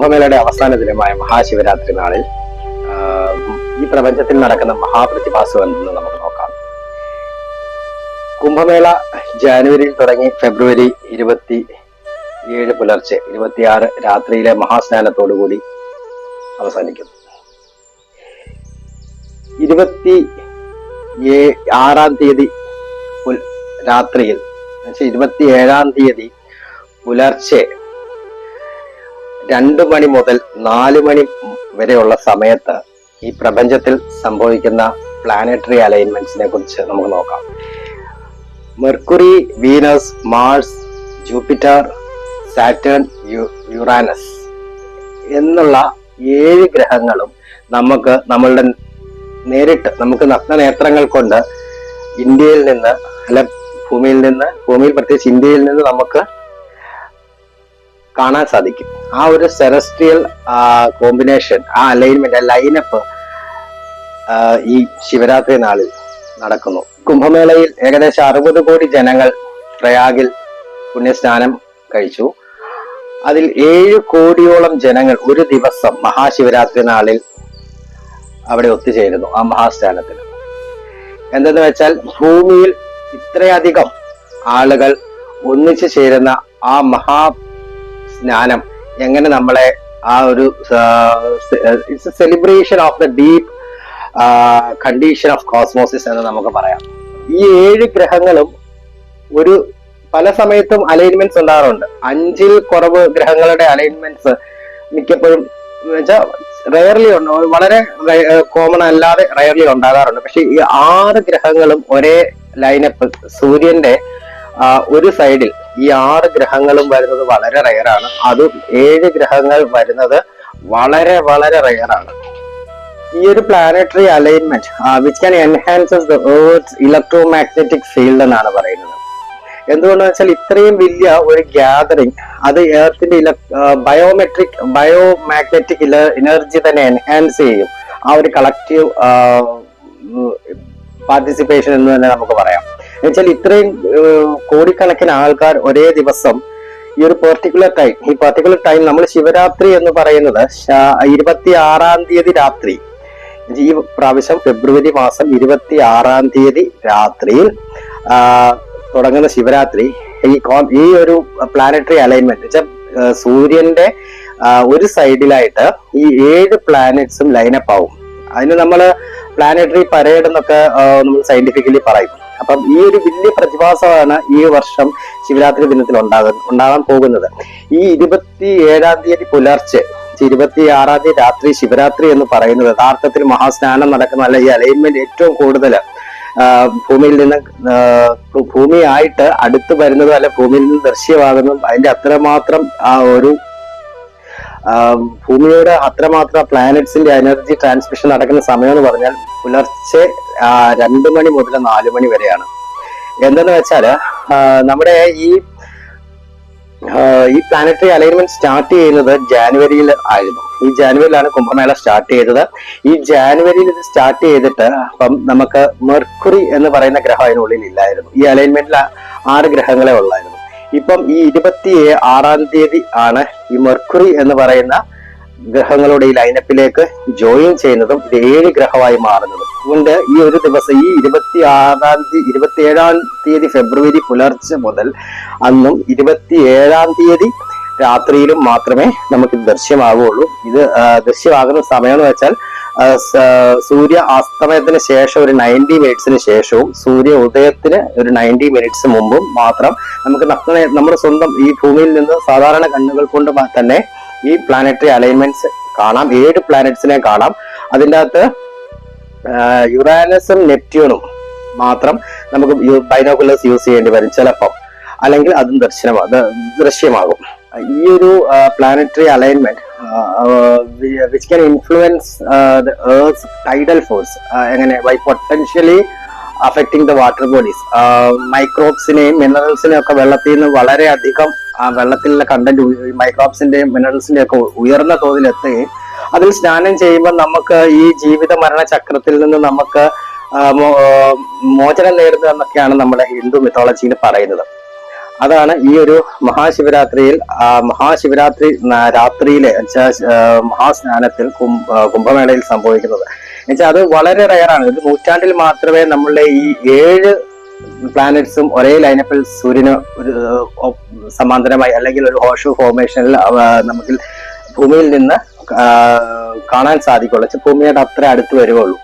കുംഭമേളയുടെ അവസാന ദിനമായ മഹാശിവരാത്രി നാളിൽ ഈ പ്രപഞ്ചത്തിൽ നടക്കുന്ന മഹാപ്രതിഭാസം എന്തെന്ന് നമുക്ക് നോക്കാം. കുംഭമേള ജാനുവരിയിൽ തുടങ്ങി ഫെബ്രുവരി 27 പുലർച്ചെ 26 രാത്രിയിലെ മഹാസ്നാനത്തോടുകൂടി അവസാനിക്കുന്നു. 26 തീയതി രാത്രിയിൽ 27 തീയതി പുലർച്ചെ 2 മണി മുതൽ 4 മണി വരെയുള്ള സമയത്ത് ഈ പ്രപഞ്ചത്തിൽ സംഭവിക്കുന്ന പ്ലാനറ്ററി അലൈൻമെന്റ്സിനെ കുറിച്ച് നമുക്ക് നോക്കാം. Mercury, Venus, Mars, Jupiter, Saturn, Uranus എന്നുള്ള 7 ഗ്രഹങ്ങളും നമുക്ക് നമ്മളുടെ നേരിട്ട് നമുക്ക് നഗ്നനേത്രങ്ങൾ കൊണ്ട് ഇന്ത്യയിൽ നിന്ന് അല്ല ഭൂമിയിൽ പ്രത്യേകിച്ച് ഇന്ത്യയിൽ നിന്ന് നമുക്ക് കാണാൻ സാധിക്കും. ആ ഒരു സെലസ്ട്രിയൽ കോമ്പിനേഷൻ, ആ അലൈൻമെന്റ്, ലൈനപ്പ് ഈ ശിവരാത്രി നാളിൽ നടക്കുന്നു. കുംഭമേളയിൽ ഏകദേശം 60 കോടി ജനങ്ങൾ പ്രയാഗിൽ പുണ്യസ്നാനം കഴിച്ചു. അതിൽ 7 കോടിയോളം ജനങ്ങൾ ഒരു ദിവസം മഹാശിവരാത്രി നാളിൽ അവിടെ ഒത്തുചേരുന്നു ആ മഹാസ്നാനത്തിന്. എന്തെന്ന് വെച്ചാൽ ഭൂമിയിൽ ഇത്രയധികം ആളുകൾ ഒന്നിച്ചു ചേരുന്ന ആ മഹാസ്നാനം എങ്ങനെ നമ്മളെ ആ ഒരു it's a celebration of the deep condition of cosmos's എന്ന് നമുക്ക് പറയാം. ഈ 7 ഗ്രഹങ്ങളും ഒരു പല സമയത്തും അലൈൻമെന്റ്സ് ഉണ്ടാകാറുണ്ട്. 5ൽ കുറവ് ഗ്രഹങ്ങളുടെ അലൈൻമെന്റ്സ് മിക്കപ്പോഴും വെച്ചാൽ റയർലി വളരെ കോമൺ അല്ലാതെ റയർലി ഉണ്ടാകാറുണ്ട്. പക്ഷെ ഈ 6 ഗ്രഹങ്ങളും ഒരേ ലൈനപ്പ്, സൂര്യന്റെ ഒരു സൈഡിൽ ഈ 6 ഗ്രഹങ്ങളും വരുന്നത് വളരെ റയറാണ്. അതും 7 ഗ്രഹങ്ങൾ വരുന്നത് വളരെ വളരെ റയറാണ്. ഈ ഒരു planetary alignment which can enhances the earth electromagnetic field എന്നാണ് പറയുന്നത്. എന്തുകൊണ്ടെന്ന് വെച്ചാൽ ഇത്രയും വലിയ ഒരു ഗ്യാതറിങ് അത് എർത്തിന്റെ ബയോമാഗ്നറ്റിക് എനർജി തന്നെ എൻഹാൻസ് ചെയ്യും. ആ ഒരു കളക്റ്റീവ് പാർട്ടിസിപ്പേഷൻ എന്ന് തന്നെ നമുക്ക് പറയാം. എന്നുവെച്ചാൽ ഇത്രയും കോടിക്കണക്കിന് ആൾക്കാർ ഒരേ ദിവസം ഈ ഒരു പെർട്ടിക്കുലർ ടൈം നമ്മൾ ശിവരാത്രി എന്ന് പറയുന്നത് 26 തീയതി രാത്രി, ഈ പ്രാവശ്യം ഫെബ്രുവരി മാസം 26 തീയതി രാത്രിയിൽ തുടങ്ങുന്ന ശിവരാത്രി ഈ ഒരു പ്ലാനറ്ററി അലൈൻമെന്റ് വെച്ചാൽ സൂര്യന്റെ ഒരു സൈഡിലായിട്ട് ഈ 7 പ്ലാനറ്റ്സും ലൈനപ്പ് ആവും. അതിന് നമ്മൾ പ്ലാനറ്ററി പരേഡ് എന്നൊക്കെ നമ്മൾ സയന്റിഫിക്കലി പറയും. അപ്പം ഈ ഒരു വലിയ പ്രതിഭാസമാണ് ഈ വർഷം ശിവരാത്രി ദിനത്തിൽ ഉണ്ടാകാൻ പോകുന്നത്. ഈ 27 തീയതി പുലർച്ചെ 26 തീയതി രാത്രി ശിവരാത്രി എന്ന് പറയുന്നത് യഥാർത്ഥത്തിൽ മഹാസ്നാനം നടക്കുന്ന ഈ അലൈൻമെന്റ് ഏറ്റവും കൂടുതൽ ഭൂമിയായിട്ട് അടുത്ത് വരുന്നതും അല്ല ഭൂമിയിൽ നിന്ന് ദൃശ്യമാകുന്നതും അതിന്റെ അത്രമാത്രം ആ ഒരു ഭൂമിയുടെ അത്രമാത്രം പ്ലാനറ്റ്സിന്റെ എനർജി ട്രാൻസ്മിഷൻ നടക്കുന്ന സമയം എന്ന് പറഞ്ഞാൽ പുലർച്ചെ 2 മണി മുതൽ 4 മണി വരെയാണ്. എന്തെന്ന് വെച്ചാല് നമ്മുടെ ഈ പ്ലാനറ്ററി അലൈൻമെന്റ് സ്റ്റാർട്ട് ചെയ്യുന്നത് ജാനുവരിയിൽ ആയിരുന്നു. ഈ ജാനുവരിയിലാണ് കുംഭമേള സ്റ്റാർട്ട് ചെയ്തത്. ഈ ജാനുവരിയിൽ ഇത് സ്റ്റാർട്ട് ചെയ്തിട്ട് അപ്പം നമുക്ക് മെർക്കുറി എന്ന് പറയുന്ന ഗ്രഹം അതിനുള്ളിൽ ഇല്ലായിരുന്നു. ഈ അലൈൻമെന്റിൽ 6 ഗ്രഹങ്ങളെ ഉള്ളായിരുന്നു. ഇപ്പം ഈ 26 തീയതി ആണ് ഈ മെർക്കുറി എന്ന് പറയുന്ന ഗ്രഹങ്ങളുടെ ഈ ലൈനപ്പിലേക്ക് ജോയിൻ ചെയ്യുന്നതും ഇത് 7 ഗ്രഹമായി മാറുന്നതും. അതുകൊണ്ട് ഈ ഒരു ദിവസം ഈ 27 തീയതി ഫെബ്രുവരി പുലർച്ചെ മുതൽ അന്നും 27 തീയതി രാത്രിയിലും മാത്രമേ നമുക്ക് ദൃശ്യമാവുകയുള്ളൂ. ഇത് ദൃശ്യമാകുന്ന സമയം എന്ന് വെച്ചാൽ സൂര്യ അസ്തമയത്തിന് ശേഷം ഒരു 90 മിനിറ്റ്സിന് ശേഷവും സൂര്യ ഉദയത്തിന് ഒരു 90 മിനിറ്റ്സ് മുമ്പും മാത്രം നമുക്ക് നമ്മുടെ സ്വന്തം ഈ ഭൂമിയിൽ നിന്ന് സാധാരണ കണ്ണുകൾ കൊണ്ട് തന്നെ ഈ പ്ലാനറ്ററി അലൈൻമെന്റ്സ് കാണാം. 7 പ്ലാനറ്റ്സിനെ കാണാം. അതിൻ്റെ അകത്ത് യുറാനസും നെപ്റ്റ്യൂണും മാത്രം നമുക്ക് ബൈനോക്കുലേഴ്സ് യൂസ് ചെയ്യേണ്ടി വരും ചിലപ്പം, അല്ലെങ്കിൽ അതും ദൃശ്യമാകും. ഈ ഒരു planetary alignment which can influence the earth tidal force എങ്ങനെ by potentially affecting the water bodies. മൈക്രോബ്സിനെയും മിനറൽസിനെയും ഒക്കെ വെള്ളത്തിൽ നിന്ന് വളരെയധികം വെള്ളത്തിലുള്ള കണ്ടന്റ് മൈക്രോബ്സിന്റെയും മിനറൽസിന്റെയും ഒക്കെ ഉയർന്ന തോതിൽ എത്തുകയും അതിൽ സ്നാനം ചെയ്യുമ്പോൾ നമുക്ക് ഈ ജീവിത മരണ ചക്രത്തിൽ നിന്ന് നമുക്ക് മോചനം നേടുന്നത് എന്നൊക്കെയാണ് നമ്മുടെ ഹിന്ദു മിത്തോളജിയിൽ പറയുന്നത്. അതാണ് ഈ ഒരു മഹാശിവരാത്രിയിൽ മഹാശിവരാത്രി രാത്രിയിലെ മഹാസ്നാനത്തിൽ കുംഭമേളയിൽ സംഭവിക്കുന്നത്. എന്നുവെച്ചാൽ അത് വളരെ റയറാണ്. ഒരു നൂറ്റാണ്ടിൽ മാത്രമേ നമ്മളുടെ ഈ 7 പ്ലാനറ്റ്സും ഒരേ ലൈനപ്പിൽ സൂര്യന് ഒരു സമാന്തരമായി അല്ലെങ്കിൽ ഒരു ഹോഷോ ഫോർമേഷനിൽ നമുക്ക് ഭൂമിയിൽ നിന്ന് കാണാൻ സാധിക്കുള്ളൂ. ഭൂമിയുടെ അത്ര അടുത്ത് വരുവുള്ളൂ.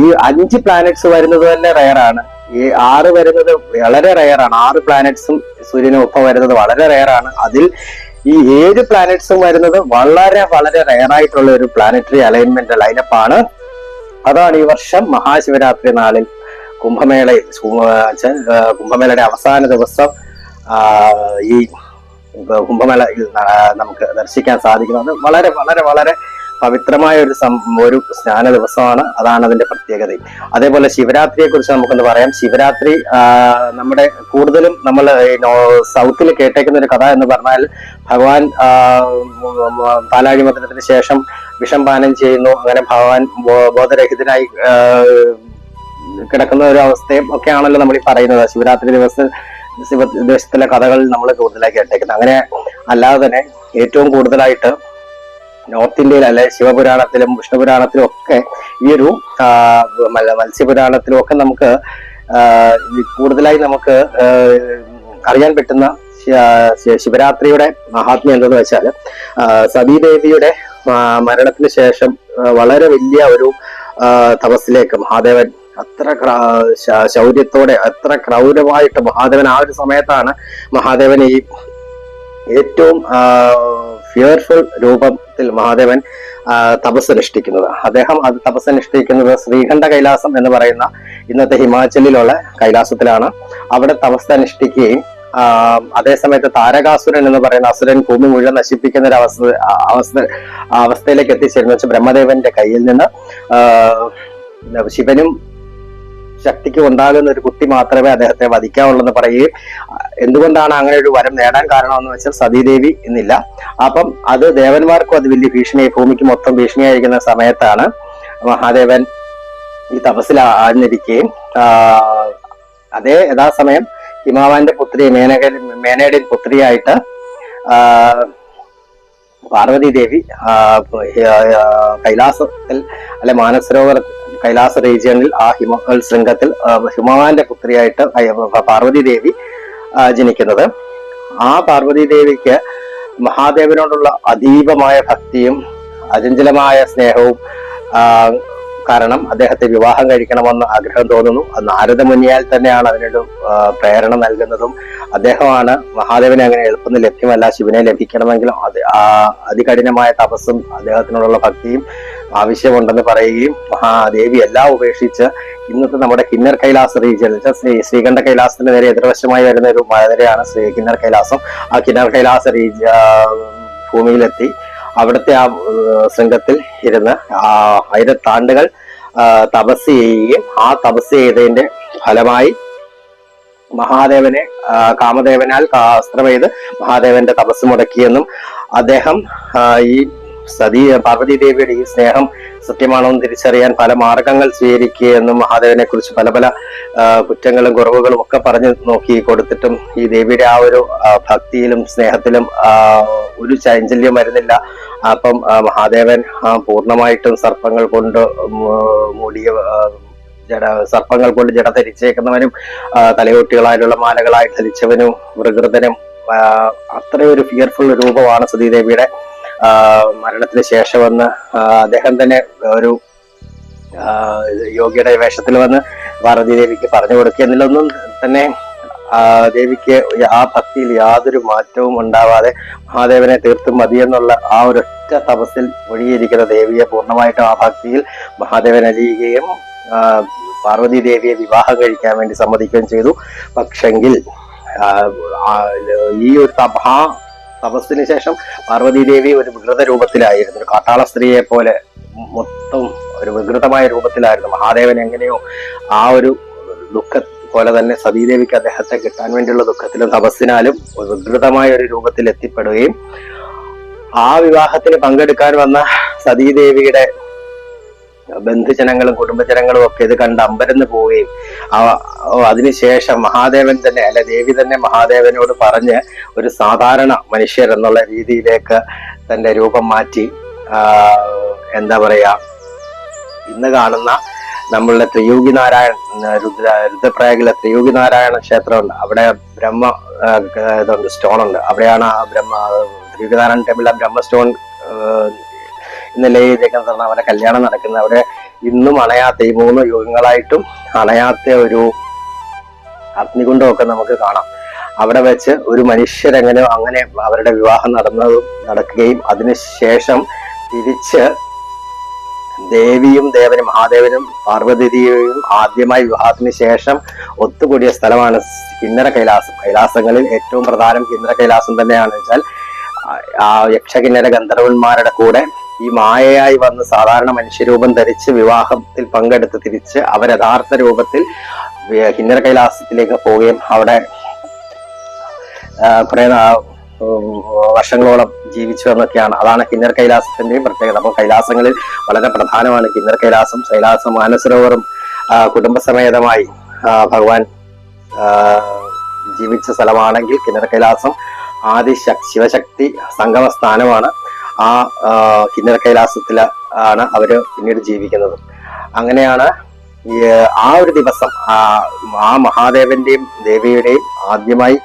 ഈ 5 പ്ലാനറ്റ്സ് വരുന്നത് തന്നെ റയറാണ്. ഈ 6 വരുന്നത് വളരെ റയറാണ്. 6 പ്ലാനറ്റ്സും സൂര്യനും ഒപ്പം വരുന്നത് വളരെ റയറാണ്. അതിൽ ഈ 7 പ്ലാനറ്റ്സും വരുന്നത് വളരെ വളരെ റയറായിട്ടുള്ള ഒരു പ്ലാനറ്ററി അലൈൻമെന്റ് ലൈനപ്പാണ്. അതാണ് ഈ വർഷം മഹാശിവരാത്രി നാളിൽ കുംഭമേളയുടെ അവസാന ദിവസം ഈ കുംഭമേള നമുക്ക് ദർശിക്കാൻ സാധിക്കുന്നത്. വളരെ വളരെ വളരെ പവിത്രമായ ഒരു സ്നാന ദിവസമാണ്. അതാണ് അതിന്റെ പ്രത്യേകത. അതേപോലെ ശിവരാത്രിയെ കുറിച്ച് നമുക്കൊന്ന് പറയാം. ശിവരാത്രി നമ്മുടെ കൂടുതലും നമ്മൾ സൗത്തിൽ കേട്ടേക്കുന്ന ഒരു കഥ എന്ന് പറഞ്ഞാൽ ഭഗവാൻ പാലാഴിമതനത്തിന് ശേഷം വിഷം പാനം ചെയ്യുന്നു. അങ്ങനെ ഭഗവാൻ ബോധരഹിതനായി കിടക്കുന്ന ഒരു അവസ്ഥയും ഒക്കെയാണല്ലോ നമ്മൾ ഈ പറയുന്നത്. ശിവരാത്രി ദിവസത്തിലെ കഥകൾ നമ്മൾ കൂടുതലായി കേട്ടേക്കുന്നത്. അങ്ങനെ അല്ലാതെ തന്നെ ഏറ്റവും കൂടുതലായിട്ട് നോർത്ത് ഇന്ത്യയിൽ അല്ലെ ശിവപുരാണത്തിലും വിഷ്ണുപുരാണത്തിലും ഒക്കെ ഈ ഒരു മത്സ്യപുരാണത്തിലും ഒക്കെ നമുക്ക് കൂടുതലായി നമുക്ക് അറിയാൻ പറ്റുന്ന ശിവരാത്രിയുടെ മഹാത്മ്യം എന്തെന്ന് വെച്ചാൽ സതീദേവിയുടെ മരണത്തിന് ശേഷം വളരെ വലിയ ഒരു തപസ്സിലേക്ക് മഹാദേവൻ അത്ര ശൗര്യത്തോടെ അത്ര ക്രൗരമായിട്ട് മഹാദേവൻ ആ ഒരു സമയത്താണ് മഹാദേവൻ ഈ ഏറ്റവും ഫിയർഫുൾ രൂപത്തിൽ മഹാദേവൻ തപസ്സനുഷ്ഠിക്കുന്നത്. അദ്ദേഹം അത് തപസ്സനുഷ്ഠിക്കുന്നത് ശ്രീകണ്ഠ കൈലാസം എന്ന് പറയുന്ന ഇന്നത്തെ ഹിമാചലിലുള്ള കൈലാസത്തിലാണ്. അവിടെ തപസ്സനുഷ്ഠിക്കുകയും അതേസമയത്ത് താരകാസുരൻ എന്ന് പറയുന്ന അസുരൻ ഭൂമി മുഴുവൻ നശിപ്പിക്കുന്ന ഒരു അവസ്ഥയിലേക്ക് എത്തിച്ചേരുന്ന വെച്ചാൽ ബ്രഹ്മദേവന്റെ കയ്യിൽ നിന്ന് ശിവനും ശക്തിക്ക് ഉണ്ടാകുന്ന ഒരു കുട്ടി മാത്രമേ അദ്ദേഹത്തെ വധിക്കാവുള്ളെന്ന് പറയുകയും എന്തുകൊണ്ടാണ് അങ്ങനെ ഒരു വരം നേടാൻ കാരണമെന്ന് വെച്ചാൽ സതീദേവി എന്നില്ല. അപ്പം അത് ദേവന്മാർക്കും അത് വലിയ ഭീഷണിയായി, ഭൂമിക്ക് മൊത്തം ഭീഷണിയായിരിക്കുന്ന സമയത്താണ് മഹാദേവൻ ഈ തപസ്സിൽ ആഴ്ന്നിരിക്കുകയും അതേ യഥാസമയം ഹിമാവാന്റെ പുത്രി മേനയുടെ പുത്രിയായിട്ട് പാർവതി ദേവി കൈലാസത്തിൽ അല്ലെ മാനസരോവർ കൈലാസ റീജിയണിൽ ആ ശൃംഗത്തിൽ ഹിമവാന്റെ പുത്രിയായിട്ട് പാർവതി ദേവി ജനിക്കുന്നത്. ആ പാർവതി ദേവിക്ക് മഹാദേവനോടുള്ള അതീവമായ ഭക്തിയും അചഞ്ചലമായ സ്നേഹവും കാരണം അദ്ദേഹത്തെ വിവാഹം കഴിക്കണമെന്ന് ആഗ്രഹം തോന്നുന്നു. നാരദ മുനിയാൽ തന്നെയാണ് അതിനൊരു പ്രേരണ നൽകുന്നതും. അദ്ദേഹമാണ് മഹാദേവനെ അങ്ങനെ എളുപ്പത്തിൽ ലഭ്യമല്ല, ശിവനെ ലഭിക്കണമെങ്കിലും അതികഠിനമായ തപസ്സും അദ്ദേഹത്തിനോടുള്ള ഭക്തിയും ആവശ്യമുണ്ടെന്ന് പറയുകയും മഹാദേവി എല്ലാം ഉപേക്ഷിച്ച് ഇന്നത്തെ നമ്മുടെ കിന്നർ കൈലാസ റീജിയൻ ശ്രീകണ്ഠ കൈലാസത്തിന് നേരെ എതിർവശമായി വരുന്ന ഒരു മലനിരയാണ് കിന്നർ കൈലാസം. ആ കിന്നർ കൈലാസ ഭൂമിയിലെത്തി അവിടുത്തെ ആ ശൃംഗത്തിൽ ഇരുന്ന് 1000 ആണ്ടുകൾ തപസ് ചെയ്യുകയും ആ തപസ് ചെയ്തതിന്റെ ഫലമായി മഹാദേവനെ കാമദേവനാൽ അസ്ത്രം ചെയ്ത് മഹാദേവന്റെ തപസ് മുടക്കിയെന്നും അദ്ദേഹം ഈ പാർവതി ദേവിയുടെ ഈ സ്നേഹം സത്യമാണെന്ന് തിരിച്ചറിയാൻ പല മാർഗങ്ങൾ സ്വീകരിക്കുകയെന്നും മഹാദേവനെ കുറിച്ച് പല പല കുറ്റങ്ങളും കുറവുകളും ഒക്കെ പറഞ്ഞു നോക്കി കൊടുത്തിട്ടും ഈ ദേവിയുടെ ആ ഒരു ഭക്തിയിലും സ്നേഹത്തിലും ഒരു ചൈഞ്ചല്യം വരുന്നില്ല. അപ്പം മഹാദേവൻ പൂർണ്ണമായിട്ടും സർപ്പങ്ങൾ കൊണ്ട് മൂടിയ സർപ്പങ്ങൾ കൊണ്ട് ജട ധരിച്ചേക്കുന്നവനും തലയോട്ടികളായിട്ടുള്ള മാലകളായി ധരിച്ചവനും വികൃതനും അത്രയൊരു ഫിയർഫുൾ രൂപമാണ് സതീദേവിയുടെ മരണത്തിന് ശേഷമെന്ന് അദ്ദേഹം തന്നെ ഒരു യോഗിയുടെ വേഷത്തിൽ വന്ന് പാർവതി ദേവിക്ക് പറഞ്ഞു കൊടുക്കുക. എന്നിലൊന്നും തന്നെ ദേവിക്ക് ആ ഭക്തിയിൽ യാതൊരു മാറ്റവും ഉണ്ടാവാതെ മഹാദേവനെ തീർത്തും മതിയെന്നുള്ള ആ ഒരൊറ്റ തപസ്സിൽ ഒഴിയിരിക്കുന്ന ദേവിയെ പൂർണ്ണമായിട്ടും ആ ഭക്തിയിൽ മഹാദേവൻ അലിയുകയും പാർവതി ദേവിയെ വിവാഹം കഴിക്കാൻ വേണ്ടി സമ്മതിക്കുകയും ചെയ്തു. പക്ഷെങ്കിൽ ഈ ഒരു തപസ്സിന് ശേഷം പാർവതി ദേവി ഒരു വികൃത രൂപത്തിലായിരുന്നു, ഒരു കാട്ടാള സ്ത്രീയെ പോലെ മൊത്തം ഒരു വികൃതമായ രൂപത്തിലായിരുന്നു. മഹാദേവൻ എങ്ങനെയോ ആ ഒരു ദുഃഖ പോലെ തന്നെ സതീദേവിക്ക് അദ്ദേഹത്തെ കിട്ടാൻ വേണ്ടിയുള്ള ദുഃഖത്തിലും തപസ്സിനാലും വികൃതമായ ഒരു രൂപത്തിൽ എത്തിപ്പെടുകയും ആ വിവാഹത്തിന് പങ്കെടുക്കാൻ വന്ന സതീദേവിയുടെ ബന്ധുജനങ്ങളും കുടുംബജനങ്ങളും ഒക്കെ ഇത് കണ്ട് അമ്പരന്ന് പോവുകയും അതിനുശേഷം മഹാദേവൻ തന്നെ അല്ലെ ദേവി തന്നെ മഹാദേവനോട് പറഞ്ഞ് ഒരു സാധാരണ മനുഷ്യർ എന്നുള്ള രീതിയിലേക്ക് തന്റെ രൂപം മാറ്റി എന്താ പറയാ ഇന്ന് കാണുന്ന നമ്മളുടെ ത്രിയോഗി നാരായണ രുദ്രപ്രയാഗിലെ ത്രിയോഗി നാരായണ ക്ഷേത്രമുണ്ട്. അവിടെ ബ്രഹ്മ ഇതുണ്ട്, സ്റ്റോൺ ഉണ്ട്. അവിടെയാണ് ആ ത്രിയോഗി നാരായണ ടെമ്പിളിലെ ബ്രഹ്മ സ്റ്റോൺ ഇന്നലെ അവരുടെ കല്യാണം നടക്കുന്നത്. അവിടെ ഇന്നും അണയാത്ത, ഈ 3 യുഗങ്ങളായിട്ടും അണയാത്ത ഒരു അഗ്നികുണ്ഡമൊക്കെ നമുക്ക് കാണാം. അവിടെ വെച്ച് ഒരു മനുഷ്യരെങ്ങനെ അങ്ങനെ അവരുടെ വിവാഹം നടക്കുകയും അതിനുശേഷം തിരിച്ച് ദേവിയും ദേവനും മഹാദേവനും പാർവതിയും ആദ്യമായി വിവാഹത്തിന് ശേഷം ഒത്തുകൂടിയ സ്ഥലമാണ് കിന്നര കൈലാസം. കൈലാസങ്ങളിൽ ഏറ്റവും പ്രധാനം കിന്നര കൈലാസം തന്നെയാണ് വെച്ചാൽ ആ യക്ഷകിന്നര ഗന്ധർവന്മാരുടെ കൂടെ ഈ മായയായി വന്ന് സാധാരണ മനുഷ്യരൂപം ധരിച്ച് വിവാഹത്തിൽ പങ്കെടുത്ത് തിരിച്ച് അവർ യഥാർത്ഥ രൂപത്തിൽ കിന്നര കൈലാസത്തിലേക്ക് പോവുകയും അവിടെ കുറെ വർഷങ്ങളോളം ജീവിച്ചു എന്നൊക്കെയാണ്. അതാണ് കിന്നർ കൈലാസത്തിന്റെയും പ്രത്യേകത. അപ്പോൾ കൈലാസങ്ങളിൽ വളരെ പ്രധാനമാണ് കിന്നർ കൈലാസം. കൈലാസം മാനസരോവറും കുടുംബസമേതമായി ഭഗവാൻ ജീവിച്ച സ്ഥലമാണെങ്കിൽ കിന്നർ കൈലാസം ശിവശക്തി സംഗമ സ്ഥാനമാണ്. ആ കിന്നർ കൈലാസത്തിൽ ആണ് അവര് പിന്നീട് ജീവിക്കുന്നത്. അങ്ങനെയാണ് ആ ഒരു ദിവസം ആ മഹാദേവന്റെയും ദേവിയുടെയും ആദ്യമായി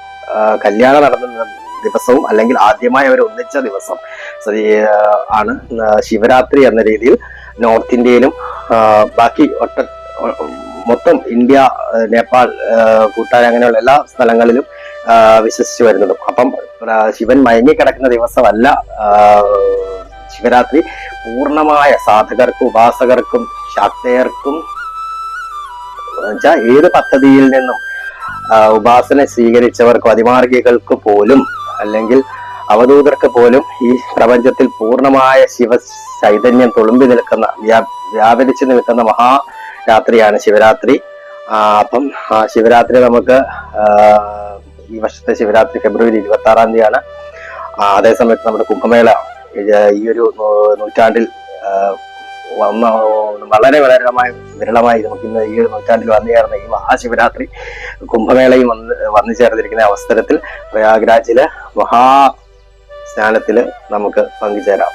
കല്യാണം നടന്ന ദിവസവും അല്ലെങ്കിൽ ആദ്യമായി അവർ ഒന്നിച്ച ദിവസം ആണ് ശിവരാത്രി എന്ന രീതിയിൽ നോർത്ത് ഇന്ത്യയിലും ബാക്കി മൊത്തം ഇന്ത്യ, നേപ്പാൾ, ഭൂട്ടാൻ അങ്ങനെയുള്ള എല്ലാ സ്ഥലങ്ങളിലും വിശ്വസിച്ചു വരുന്നതും. അപ്പം ശിവൻ മയങ്ങിക്കിടക്കുന്ന ദിവസമല്ല ശിവരാത്രി. പൂർണ്ണമായ സാധകർക്കും ഉപാസകർക്കും ശാക്തേയർക്കും ഏത് പദ്ധതിയിൽ നിന്നും ഉപാസന സ്വീകരിച്ചവർക്കും അതിമാർഗികൾക്ക് പോലും അല്ലെങ്കിൽ അവധൂതർക്ക് പോലും ഈ പ്രപഞ്ചത്തിൽ പൂർണ്ണമായ ശിവ ചൈതന്യം തുളുമ്പി നിൽക്കുന്ന വ്യാപരിച്ചു നിൽക്കുന്ന മഹാരാത്രിയാണ് ശിവരാത്രി. അപ്പം ശിവരാത്രി നമുക്ക് ഈ വർഷത്തെ ശിവരാത്രി ഫെബ്രുവരി 26-ാം തീയതിയാണ്. അതേസമയത്ത് നമ്മുടെ കുംഭമേള ഈ ഒരു നൂറ്റാണ്ടിൽ വളരെ വിരളമായി നമുക്ക് ഇന്ന് ഈ ഒരു നൂറ്റാണ്ടിൽ വന്നു ചേർന്ന ഈ മഹാശിവരാത്രി കുംഭമേളയും വന്നു ചേർന്നിരിക്കുന്ന അവസരത്തിൽ പ്രയാഗ്രാജില് മഹാസ്നാനത്തില് നമുക്ക് പങ്കുചേരാം.